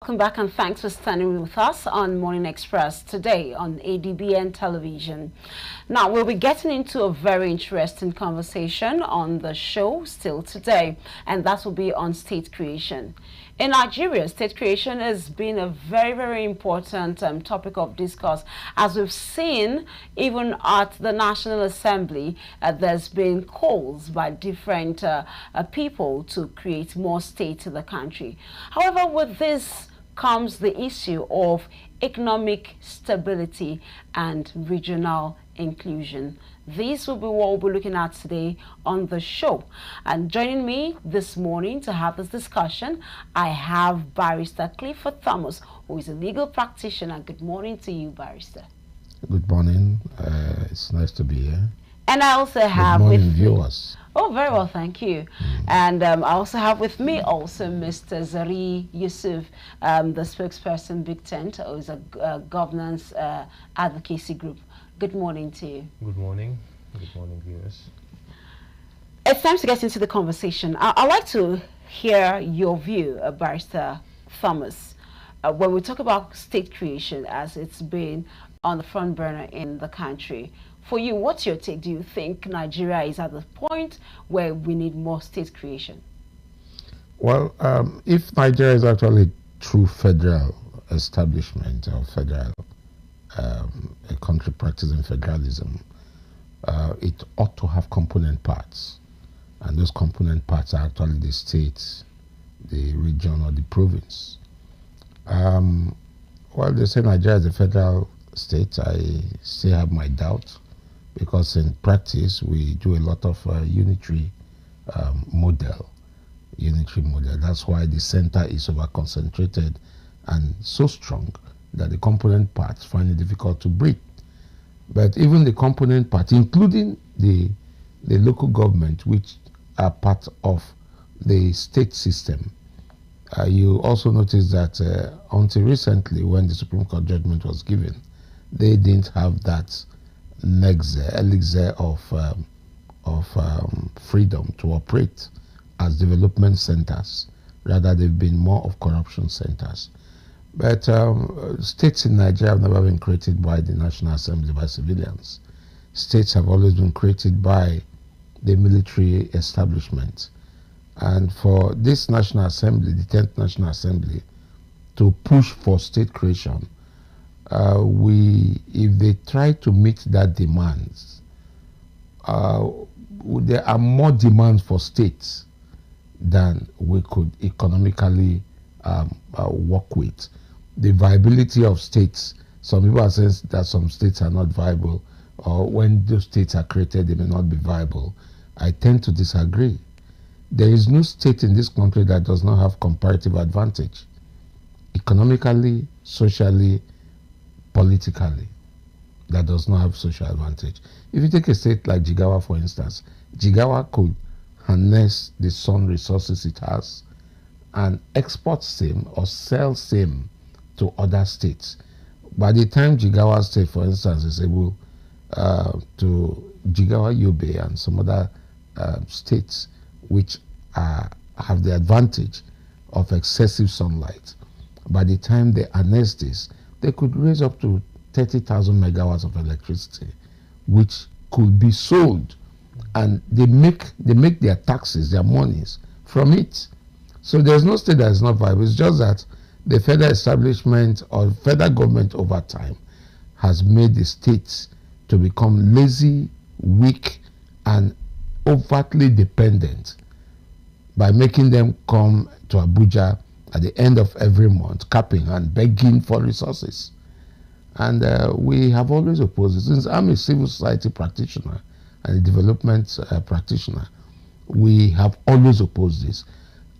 welcome back and thanks for standing with us on Morning Express today on ADBN television. Now, we'll be getting into a very interesting conversation on the show still today, and that will be on state creation. In Nigeria, state creation has been a very, very important topic of discourse. As we've seen, even at the National Assembly, there's been calls by different people to create more states in the country. However, with this comes the issue of economic stability and regional inclusion. These will be what we'll be looking at today on the show. And joining me this morning to have this discussion, I have Barrister Clifford Thomas, who is a legal practitioner. Good morning to you, Barrister. Good morning. It's nice to be here. And I also have good morning, viewers. Oh, very well, thank you. And I also have with me also Mr. Zari Yusuf, the spokesperson, Big Tent, who is a governance advocacy group. Good morning to you. Good morning. Good morning, viewers. It's time to get into the conversation. I'd like to hear your view, Barrister Thomas, when we talk about state creation as it's been on the front burner in the country. For you, what's your take? Do you think Nigeria is at the point where we need more state creation? Well, if Nigeria is actually a true federal establishment or federal a country practicing federalism, it ought to have component parts. And those component parts are actually the states, the region, or the province. Well, they say Nigeria is a federal state. I still have my doubts, because in practice we do a lot of unitary model. That's why the center is over-concentrated and so strong that the component parts find it difficult to breathe. But even the component parts, including the local government, which are part of the state system, you also notice that until recently, when the Supreme Court judgment was given, they didn't have that elixir of freedom to operate as development centers. Rather, they've been more of corruption centers. But states in Nigeria have never been created by the National Assembly, by civilians. States have always been created by the military establishment. And for this National Assembly, the 10th National Assembly, to push for state creation, if they try to meet that demands, there are more demands for states than we could economically work with. The viability of states, some people are saying that some states are not viable, or when those states are created, they may not be viable. I tend to disagree. There is no state in this country that does not have comparative advantage, economically, socially, politically, that does not have social advantage. If you take a state like Jigawa, for instance, Jigawa could harness the sun resources it has and export same or sell same to other states. By the time Jigawa state, for instance, is able to Jigawa, Yobe, and some other states which have the advantage of excessive sunlight, by the time they harness this, they could raise up to 30,000 megawatts of electricity, which could be sold, and they make their taxes, their monies from it. So there's no state that is not viable. It's just that the federal establishment or federal government over time has made the states to become lazy, weak, and overtly dependent by making them come to Abuja at the end of every month, capping and begging for resources. And we have always opposed it. Since I'm a civil society practitioner and a development practitioner, we have always opposed this.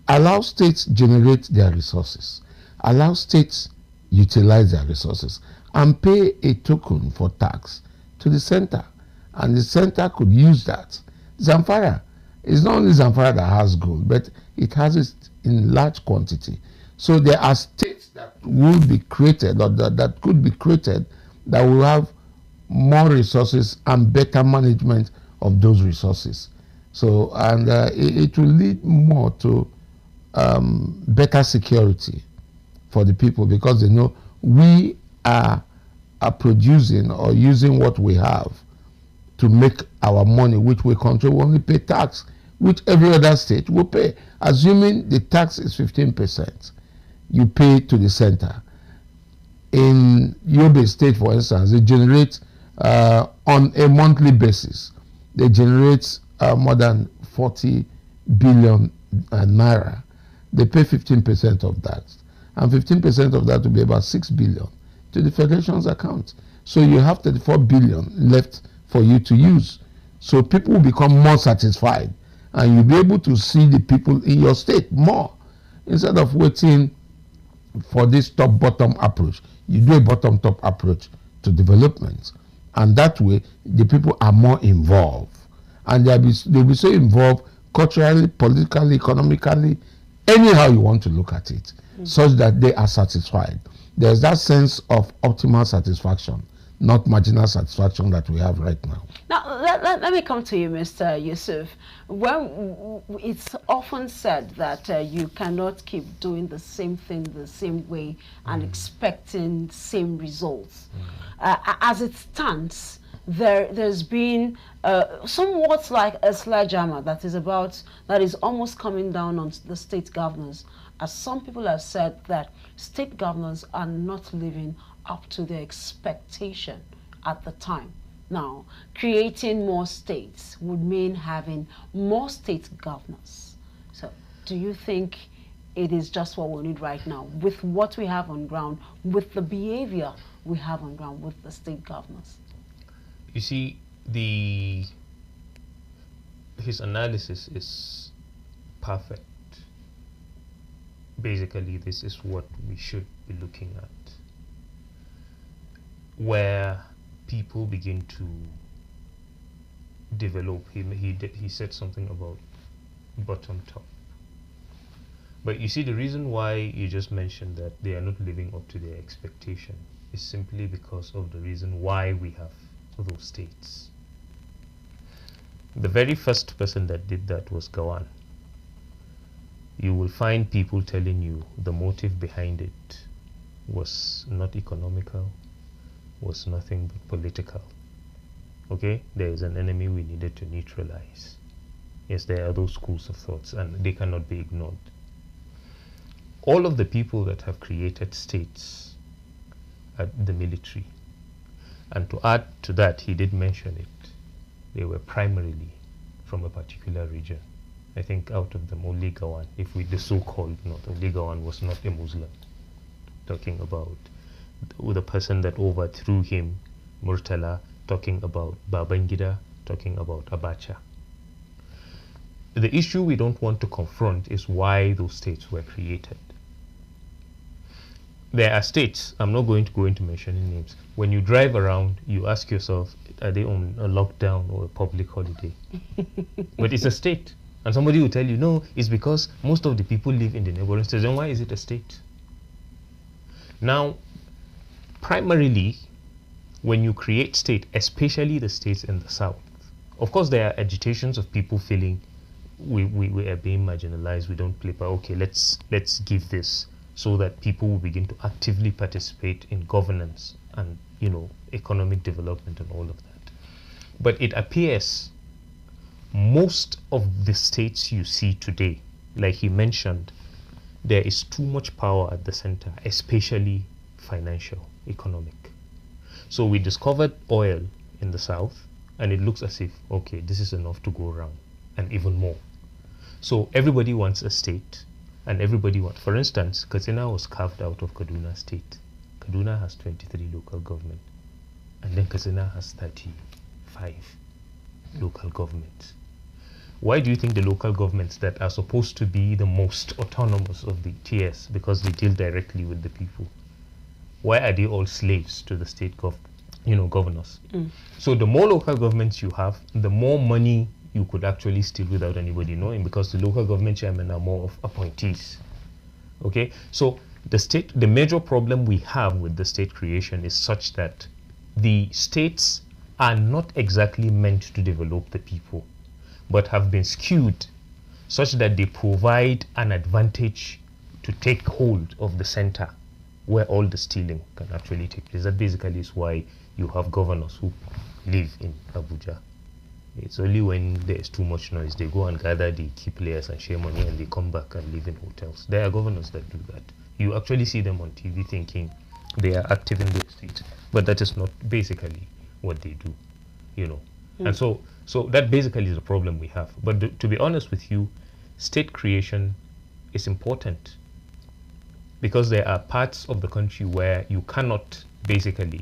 Allow states generate their resources. Allow states utilize their resources and pay a token for tax to the center. And the center could use that. Zamfara, it's not only Zamfara that has gold, but it has it in large quantity. So there are states that will be created, or that could be created, that will have more resources and better management of those resources. So, and it will lead more to better security for the people, because they know we are producing or using what we have to make our money, which we control. We only pay tax, which every other state will pay. Assuming the tax is 15%, you pay to the center. In Yobe State, for instance, they generate on a monthly basis, they generate more than 40 billion naira. They pay 15% of that, and 15% of that will be about 6 billion to the federation's account. So you have 34 billion left for you to use. So people will become more satisfied, and you'll be able to see the people in your state more, instead of waiting for this top-bottom approach. You do a bottom-top approach to development, and that way the people are more involved, and they'll be so involved culturally, politically, economically, anyhow you want to look at it, such that they are satisfied. There's that sense of optimal satisfaction, not marginal satisfaction that we have right now. Now, let me come to you, Mr. Yusuf. Well, it's often said that you cannot keep doing the same thing the same way and expecting same results. As it stands, there's been somewhat like a sledgehammer that is almost coming down on the state governors, as some people have said that state governors are not living up to their expectation at the time. Now, creating more states would mean having more state governors. So, do you think it is just what we need right now, with what we have on ground, with the behavior we have on ground with the state governors? You see, his analysis is perfect. Basically, this is what we should be looking at, where people begin to develop. He said something about bottom top. But you see, the reason why you just mentioned that they are not living up to their expectation is simply because of the reason why we have those states. The very first person that did that was Gawan. You will find people telling you the motive behind it was not economical, was nothing but political. Okay, there is an enemy we needed to neutralize. Yes, there are those schools of thoughts, and they cannot be ignored. All of the people that have created states are the military. And to add to that, he did mention it, they were primarily from a particular region. I think out of them, only Gawan, if we the so-called North, only Gawan was not a Muslim. Talking about the person that overthrew him, Murtala, talking about Babangida, talking about Abacha. The issue we don't want to confront is why those states were created. There are states, I'm not going to go into mentioning names. When you drive around, you ask yourself, are they on a lockdown or a public holiday? But it's a state. And somebody will tell you, no, it's because most of the people live in the neighboring states. Then why is it a state? Now, primarily, when you create state, especially the states in the south, of course there are agitations of people feeling we are being marginalized, we don't play, but okay, let's give this so that people will begin to actively participate in governance and, you know, economic development and all of that. But it appears most of the states you see today, like he mentioned, there is too much power at the center, especially financial, economic. So we discovered oil in the south, and it looks as if, okay, this is enough to go around, and even more. So everybody wants a state, and everybody wants, for instance, Katsina was carved out of Kaduna state. Kaduna has 23 local government, and then Katsina has 35 local governments. Why do you think the local governments that are supposed to be the most autonomous of the TS, because they deal directly with the people, why are they all slaves to the state governors? So the more local governments you have, the more money you could actually steal without anybody knowing, because the local government chairmen are more of appointees. Okay, so the major problem we have with the state creation is such that the states are not exactly meant to develop the people, but have been skewed such that they provide an advantage to take hold of the center where all the stealing can actually take place. That basically is why you have governors who live in Abuja. It's only when there's too much noise they go and gather the key players and share money, and they come back and live in hotels. There are governors that do that. You actually see them on TV thinking they are active in the state, but that is not basically what they do, you know. And so that basically is the problem we have. But to be honest with you, state creation is important, because there are parts of the country where you cannot basically,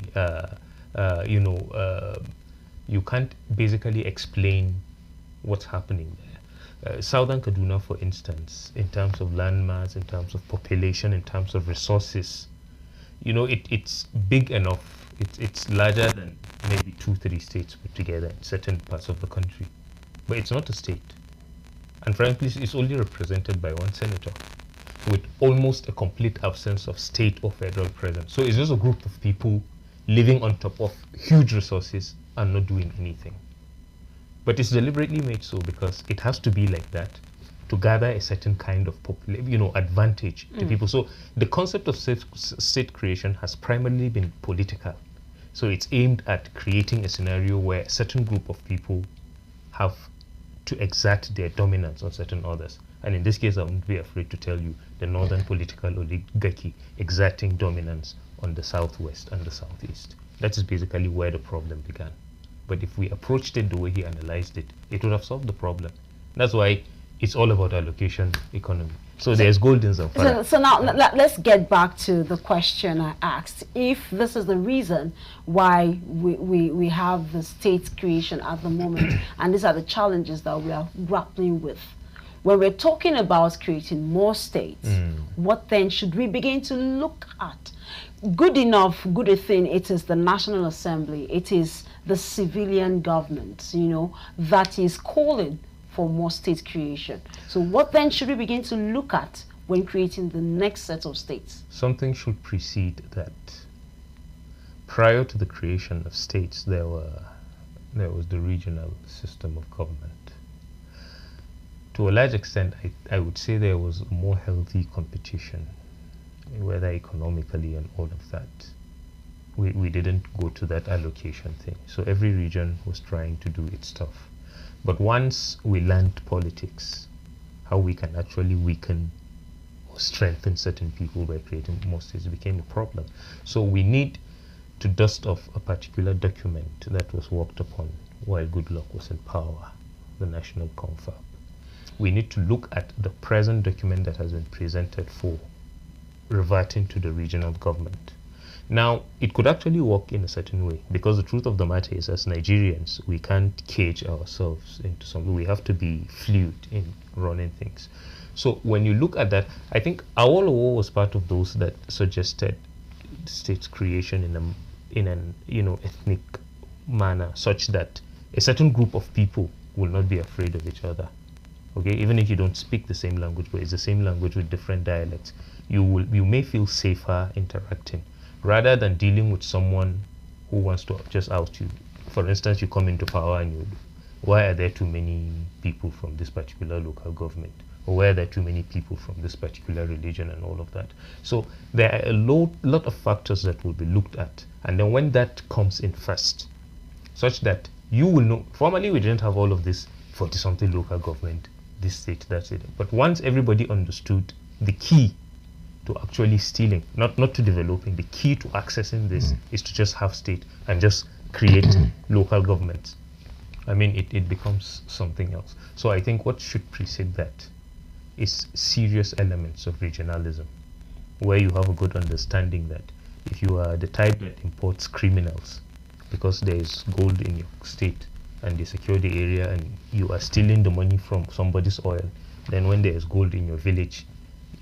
you can't basically explain what's happening there. Southern Kaduna, for instance, in terms of landmass, in terms of population, in terms of resources, you know, it's big enough. It's larger than maybe 2-3 states put together in certain parts of the country, but it's not a state. And frankly, it's only represented by one senator, with almost a complete absence of state or federal presence. So it's just a group of people living on top of huge resources and not doing anything. But it's deliberately made so because it has to be like that to gather a certain kind of advantage to people. So the concept of state creation has primarily been political. So it's aimed at creating a scenario where a certain group of people have to exert their dominance on certain others. And in this case, I won't be afraid to tell you the northern political oligarchy exerting dominance on the southwest and the southeast. That is basically where the problem began. But if we approached it the way he analyzed it, it would have solved the problem. That's why it's all about allocation economy. So there's gold in Zamfara. So now let's get back to the question I asked. If this is the reason why we have the state creation at the moment, and these are the challenges that we are grappling with, when we're talking about creating more states, what then should we begin to look at? Good enough, good a thing, it is the National Assembly, it is the civilian government, you know, that is calling for more state creation. So what then should we begin to look at when creating the next set of states? Something should precede that. Prior to the creation of states, there was the regional system of government. To a large extent, I would say there was more healthy competition, whether economically and all of that. We didn't go to that allocation thing. So every region was trying to do its stuff. But once we learned politics, how we can actually weaken or strengthen certain people by creating more states, became a problem. So we need to dust off a particular document that was worked upon while Goodluck was in power, the National Confab. We need to look at the present document that has been presented for reverting to the regional government. Now, it could actually work in a certain way, because the truth of the matter is, as Nigerians, we can't cage ourselves into something. We have to be fluid in running things. So when you look at that, I think Awolowo was part of those that suggested state creation in an ethnic manner, such that a certain group of people will not be afraid of each other. Okay, even if you don't speak the same language, but it's the same language with different dialects, you may feel safer interacting, rather than dealing with someone who wants to just oust you. For instance, you come into power and why are there too many people from this particular local government? Or why are there too many people from this particular religion and all of that? So there are a lot of factors that will be looked at. And then when that comes in first, such that you will know, formerly we didn't have all of this 40-something local government, this state, that's it. But once everybody understood the key to actually stealing, not to developing, the key to accessing this is to just have state and just create local governments. I mean, it becomes something else. So I think what should precede that is serious elements of regionalism, where you have a good understanding that if you are the type that imports criminals because there is gold in your state and they secure the area and you are stealing the money from somebody's oil, then when there is gold in your village,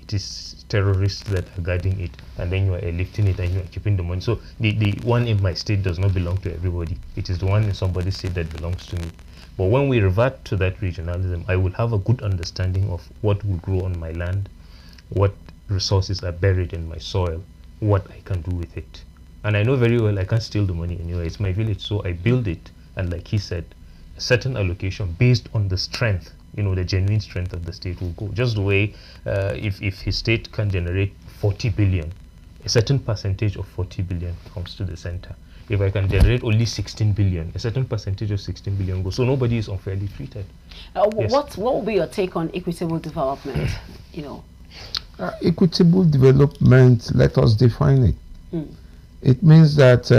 it is terrorists that are guarding it, and then you are lifting it and you are keeping the money. So the one in my state does not belong to everybody. It is the one in somebody's state that belongs to me. But when we revert to that regionalism, I will have a good understanding of what will grow on my land, what resources are buried in my soil, what I can do with it. And I know very well I can't steal the money anyway. It's my village, so I build it. And like he said, a certain allocation based on the strength, the genuine strength of the state will go. Just the way if his state can generate 40 billion a certain percentage of 40 billion comes to the center. If I can generate only 16 billion, a certain percentage of 16 billion goes. So nobody is unfairly treated. Yes. What will be your take on equitable development? You know, equitable development, let us define it. It means that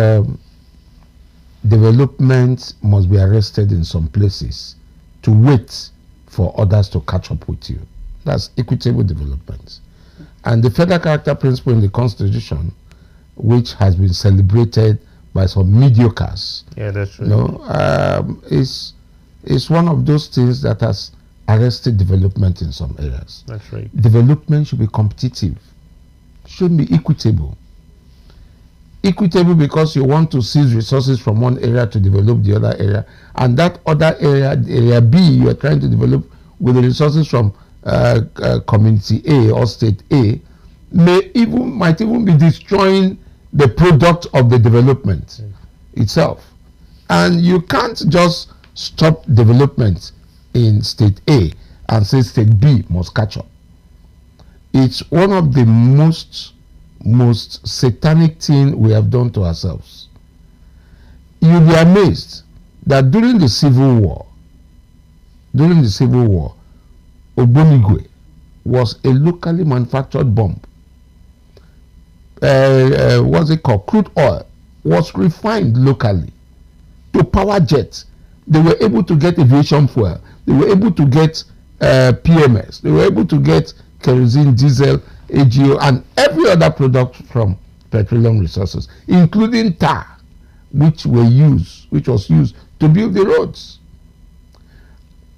development must be arrested in some places to wait for others to catch up with you. That's equitable development. And the federal character principle in the Constitution, which has been celebrated by some mediocres, yeah, that's right. you know, is one of those things that has arrested development in some areas. That's right. Development should be competitive, should be equitable. Equitable because you want to seize resources from one area to develop the other area, and that other area, area B, you are trying to develop with the resources from community A or state A, might even be destroying the product of the development itself. And you can't just stop development in state A and say state B must catch up. It's one of the most satanic thing we have done to ourselves. You'll be amazed that during the Civil War, Ogbonigwe was a locally manufactured bomb. What's it called? Crude oil was refined locally to power jets. They were able to get aviation fuel. They were able to get PMS. They were able to get kerosene, diesel, AGO, and every other product from petroleum resources, including tar, which was used to build the roads.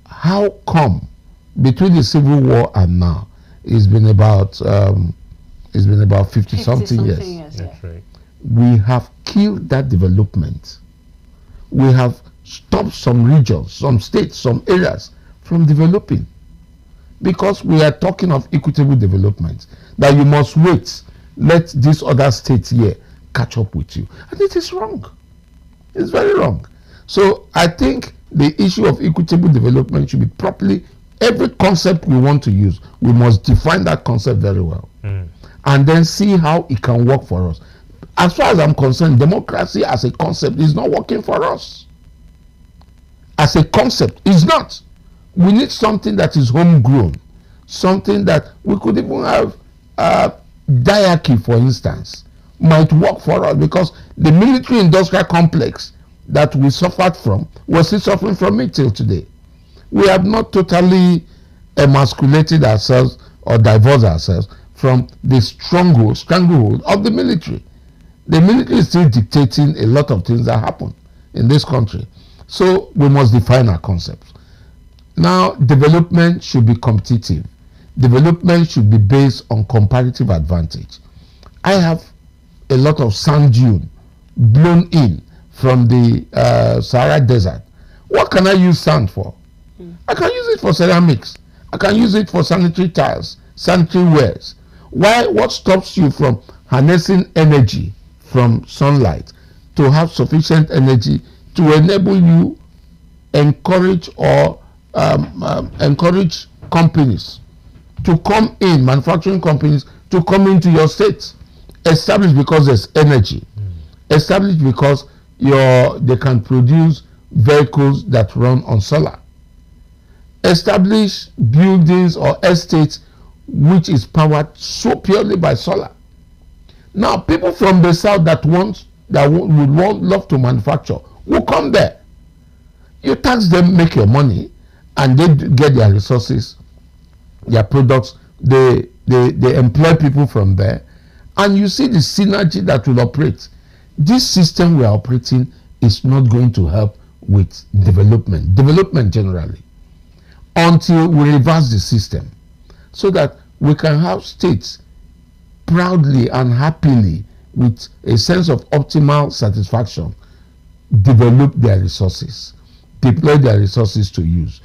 How come between the Civil War and now it's been about 50 something years? That's right. We have killed that development. We have stopped some regions, some states, some areas from developing, because we are talking of equitable development, that you must wait, let this other state here catch up with you. And it is wrong. It's very wrong. So I think the issue of equitable development should be properly, every concept we want to use, we must define that concept very well. And then see how it can work for us. As far as I'm concerned, democracy as a concept is not working for us. As a concept, it's not. We need something that is homegrown, something that we could even have diarchy, for instance, might work for us, because the military industrial complex that we suffered from, we're still suffering from it till today. We have not totally emasculated ourselves or divorced ourselves from the stranglehold of the military. The military is still dictating a lot of things that happen in this country. So we must define our concepts. Now, development should be competitive. Development should be based on comparative advantage. I have a lot of sand dune blown in from the Sahara Desert. What can I use sand for? I can use it for ceramics. I can use it for sanitary tiles, sanitary wares. Why? What stops you from harnessing energy from sunlight to have sufficient energy to enable you encourage companies to come in, manufacturing companies to come into your state, established because there's energy, established because they can produce vehicles that run on solar, establish buildings or estates which is powered so purely by solar. Now, people from the south that would love to manufacture will come there. You tax them, make your money, and they get their resources, their products. They employ people from there, and you see the synergy that will operate. This system we are operating is not going to help with development generally, until we reverse the system, so that we can have states proudly and happily, with a sense of optimal satisfaction, develop their resources, deploy their resources to use.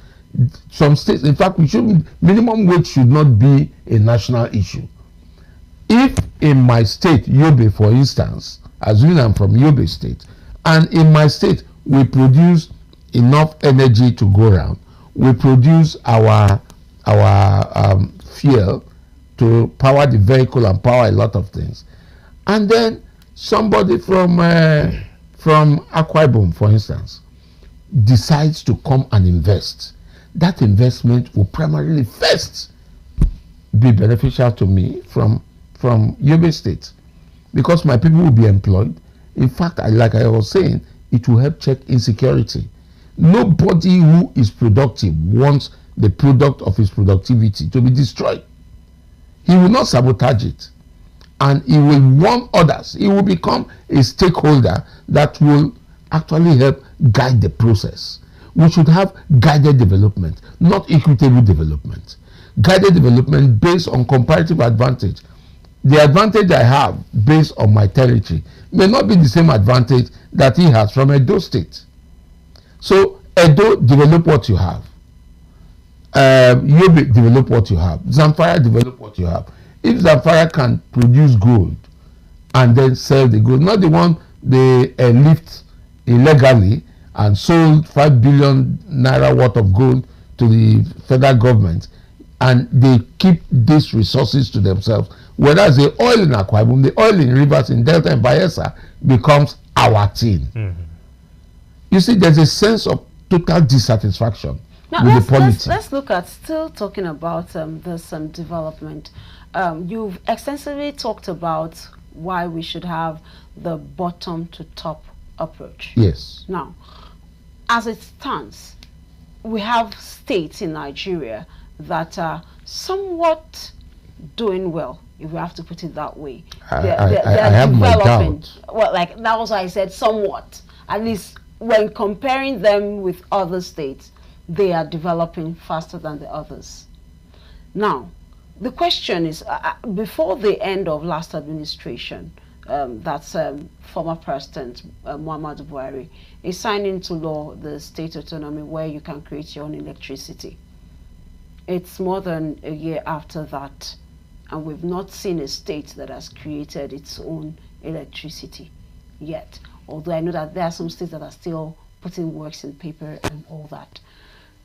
Some states, in fact, minimum wage should not be a national issue. If in my state, Yobe, for instance, assuming I'm from Yobe State, and in my state we produce enough energy to go around, we produce our fuel to power the vehicle and power a lot of things, And then somebody from Akwa Ibom, for instance, decides to come and invest. That investment will primarily first be beneficial to me from Yobe State, because my people will be employed. In fact, like I was saying, it will help check insecurity. Nobody who is productive wants the product of his productivity to be destroyed. He will not sabotage it, and he will warn others. He will become a stakeholder that will actually help guide the process. We should have guided development, not equitable development. Guided development based on comparative advantage. The advantage I have based on my territory may not be the same advantage that he has from Edo State. So Edo, develop what you have. Yobe, develop what you have. Zamfara, develop what you have. If Zamfara can produce gold and then sell the gold, not the one they lift illegally and sold 5 billion naira worth of gold to the federal government, and they keep these resources to themselves, whereas the oil in Akwa Ibom, the oil in rivers, in Delta and Bayelsa becomes our thing. Mm-hmm. You see, there's a sense of total dissatisfaction now, with the polity. Let's look at, still talking about this development. You've extensively talked about why we should have the bottom to top approach. Yes. Now, as it stands, we have states in Nigeria that are somewhat doing well, if we have to put it that way. They're have developing. My doubt. Well, like that was why I said somewhat. At least when comparing them with other states, they are developing faster than the others. Now, the question is, before the end of last administration, that's former President Muhammadu Buhari is signed into law the state autonomy where you can create your own electricity. It's more than a year after that, and we've not seen a state that has created its own electricity yet. Although I know that there are some states that are still putting works in paper and all that.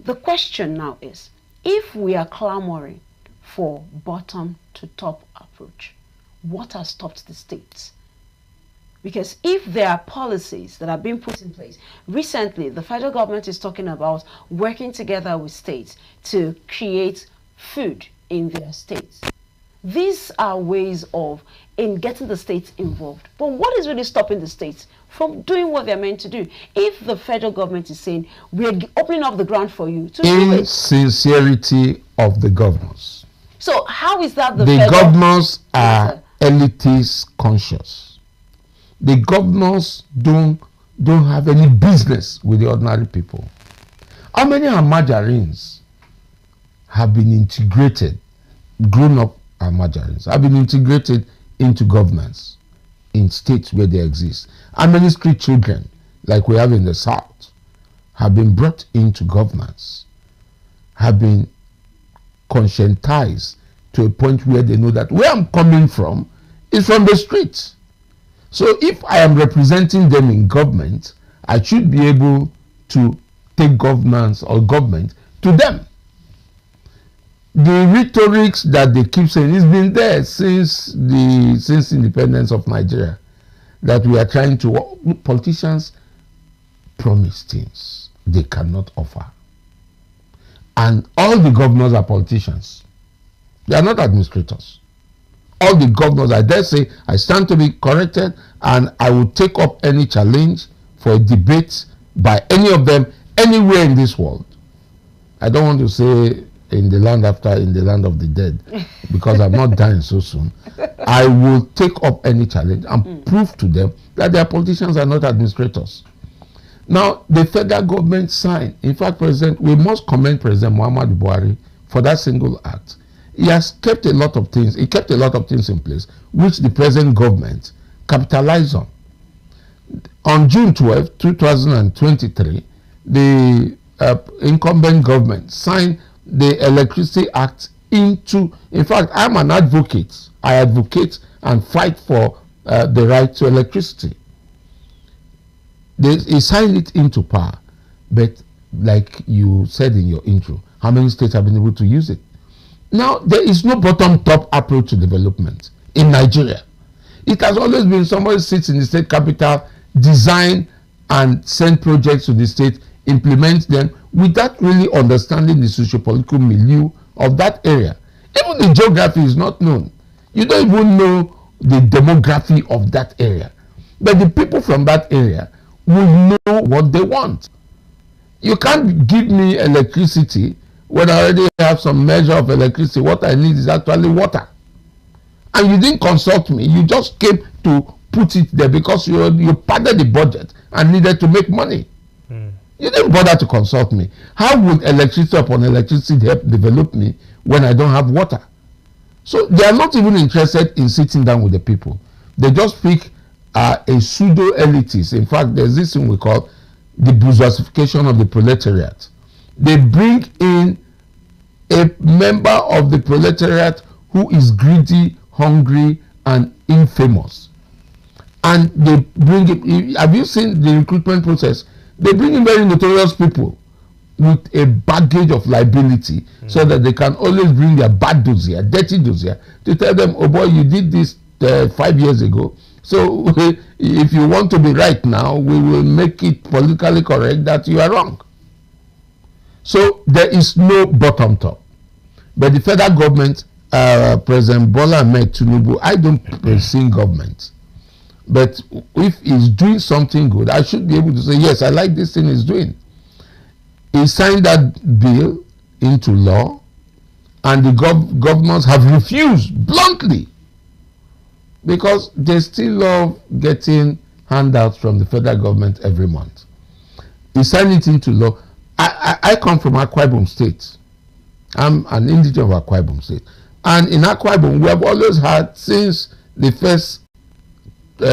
The question now is, if we are clamoring for bottom to top approach, what has stopped the states? Because if there are policies that are being put in place, recently the federal government is talking about working together with states to create food in their states. These are ways of getting the states involved. But what is really stopping the states from doing what they're meant to do? If the federal government is saying, we're opening up the ground for you to do it. Insincerity of the governors. So how is that the governors are elitist conscious. The governors don't have any business with the ordinary people. How many margarines have been integrated, grown up margarines, have been integrated into governance in states where they exist? How many street children, like we have in the South, have been brought into governance, have been conscientized to a point where they know that where I'm coming from is from the streets. So if I am representing them in government, I should be able to take governance or government to them. The rhetorics that they keep saying has been there since independence of Nigeria, that we are trying to, politicians promise things they cannot offer. And all the governors are politicians. They are not administrators. All the governors, I dare say, I stand to be corrected, and I will take up any challenge for a debate by any of them anywhere in this world. I don't want to say in the land of the dead, because I'm not dying so soon. I will take up any challenge and prove to them that their politicians are not administrators. Now, the federal government signed. In fact, we must commend President Muhammadu Buhari for that single act. He has kept a lot of things. He kept a lot of things in place, which the present government capitalized on. On June 12, 2023, the incumbent government signed the Electricity Act into. In fact, I'm an advocate. I advocate and fight for the right to electricity. He signed it into power, but like you said in your intro, how many states have been able to use it? Now, there is no bottom-top approach to development in Nigeria. It has always been somebody sits in the state capital, design and send projects to the state, implement them without really understanding the socio-political milieu of that area. Even the geography is not known. You don't even know the demography of that area. But the people from that area will know what they want. You can't give me electricity when I already have some measure of electricity. What I need is actually water. And you didn't consult me. You just came to put it there because you padded the budget and needed to make money. You didn't bother to consult me. How would electricity upon electricity help develop me when I don't have water? So they are not even interested in sitting down with the people. They just pick a pseudo elitist. In fact, there's this thing we call the bourgeoisification of the proletariat. They bring in a member of the proletariat who is greedy, hungry, and infamous. And they bring it. Have you seen the recruitment process? They bring in very notorious people with a baggage of liability so that they can always bring their bad dossier, dirty dossier, to tell them, oh boy, you did this 5 years ago. So if you want to be right now, we will make it politically correct that you are wrong. So there is no bottom top. But the federal government, President Bola Ahmed Tinubu, I don't sing government. But if he's doing something good, I should be able to say, yes, I like this thing he's doing. He signed that bill into law, and the governors have refused bluntly because they still love getting handouts from the federal government every month. He signed it into law. I come from Akwa Ibom State. I'm an indigenous of Akwa Ibom State. And in Akwa Ibom, we have always had, since the first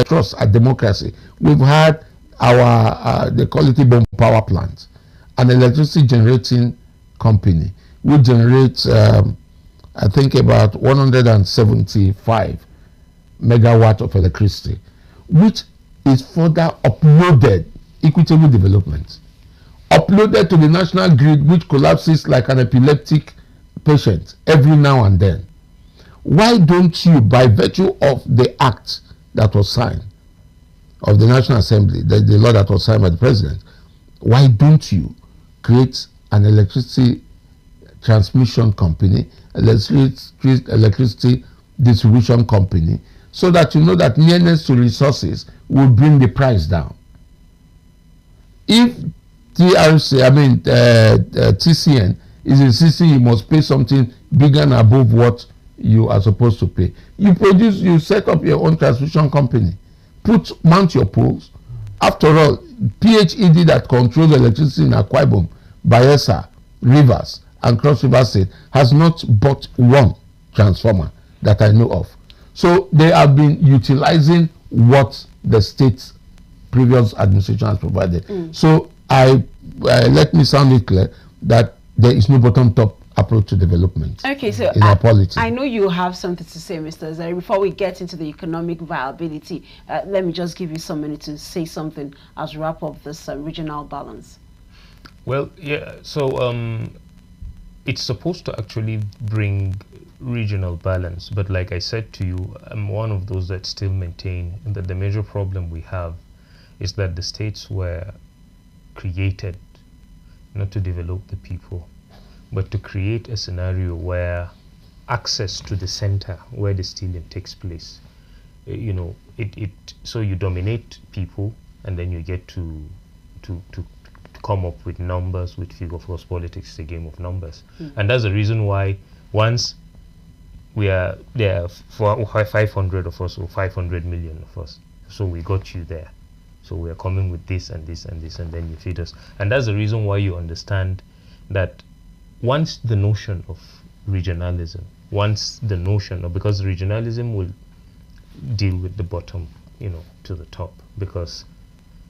trust at democracy, we've had our, they call it Ibom power plant, an electricity generating company. We generate, I think, about 175 megawatt of electricity, which is further uploaded, equitable development, uploaded to the national grid, which collapses like an epileptic patient every now and then. Why don't you, by virtue of the act that was signed of the National Assembly, the law that was signed by the president, why don't you create an electricity transmission company, electricity distribution company, so that you know that nearness to resources will bring the price down? If TCN is insisting you must pay something bigger and above what you are supposed to pay, you set up your own transmission company, mount your poles. After all, PHED that controls electricity in Akwa Ibom, Bayelsa, Rivers, and Cross River State has not bought one transformer that I know of. So they have been utilizing what the state's previous administration has provided. So let me sound it clear that there is no bottom-top approach to development. Okay, so in our polity. I know you have something to say, Mr. Zari. Before we get into the economic viability, let me just give you some minutes to say something as we wrap up this regional balance. Well, yeah, so it's supposed to actually bring regional balance, but like I said to you, I'm one of those that still maintain that the major problem we have is that the states were created not to develop the people, but to create a scenario where access to the center where the stealing takes place, so you dominate people, and then you get to come up with numbers, with figure. Of course, politics is a game of numbers, and that's the reason why once there are 500 of us or 500 million of us, so we got you there. So we are coming with this and this and this, and then you feed us. And that's the reason why you understand that once the notion of regionalism, because regionalism will deal with the bottom, to the top, because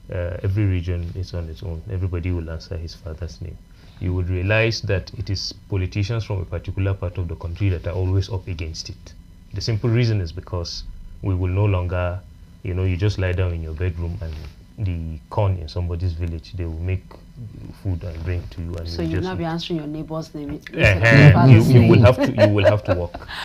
every region is on its own. Everybody will answer his father's name. You would realize that it is politicians from a particular part of the country that are always up against it. The simple reason is because we will no longer, you just lie down in your bedroom and the corn in somebody's village, they will make food and bring to you. And so you'll not be answering your neighbor's name. You will have to work.